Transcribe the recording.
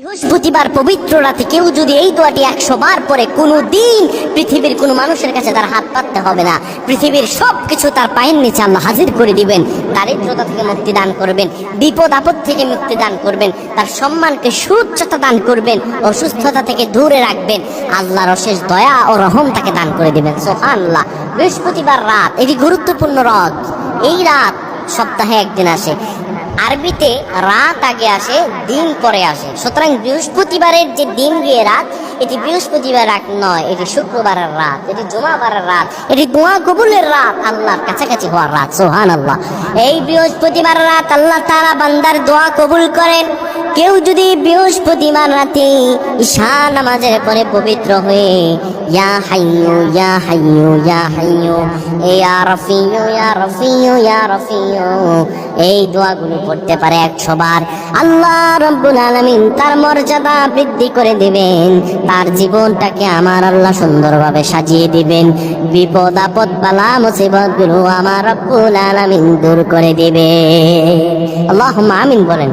বৃহস্পতিবার পবিত্র রাতে কেউ যদি এই দোয়াটি 100 বার পরে, কোনো দিন পৃথিবীর কোনো মানুষের কাছে তার হাত পাততে হবে না। পৃথিবীর সবকিছু তার পায়ের নিচে আল্লাহ হাজির করে দিবেন। দারিদ্রতা থেকে মুক্তি দান করবেন, বিপদ আপদ থেকে মুক্তি দান করবেন, তার সম্মানকে সুউচ্চতা দান করবেন, অসুস্থতা থেকে দূরে রাখবেন। আল্লাহর অশেষ দয়া ও রহম তাকে দান করে দিবেন। সুবহানাল্লাহ। বৃহস্পতিবার রাত এটি গুরুত্বপূর্ণ রাত। এই রাত সপ্তাহে একদিন আসে। আরবিতে রাত আগে আসে, দিন পরে আসে। সুতরাং বৃহস্পতিবারের যে দিন গিয়ে রাত, এটি বৃহস্পতিবার রাত নয়, এটি শুক্রবারের রাত, এটি জুমাবারের রাত, এটি দোয়া কবুলের রাত, আল্লাহর কাছাকাছি হওয়ার রাত। সুবহানাল্লাহ। এই বৃহস্পতিবার রাত আল্লাহ তাআলা বান্দার দোয়া কবুল করেন। কেউ যদি বৃহস্পতিবার রাতে ঈশা নামাজের পরে পবিত্র হয়ে ইয়া হাইয়ু ইয়া হাইয়ু ইয়া হাইয়ু ইয়া রাফিয়ু ইয়া রাফিয়ু ইয়া রাফিয়ু এই দোয়াগুলো পড়তে পারে 100 বার, আল্লাহ রাব্বুল আলামিন তার মর্যাদা বৃদ্ধি করে দিবেন। তার জীবনটাকে আমার আল্লাহ সুন্দরভাবে সাজিয়ে দিবেন। বিপদ আপদ বালা মুসিবত গুলো আমার রাব্বুল আলামিন দূর করে দিবে। আল্লাহুম্মা আমিন বলেন।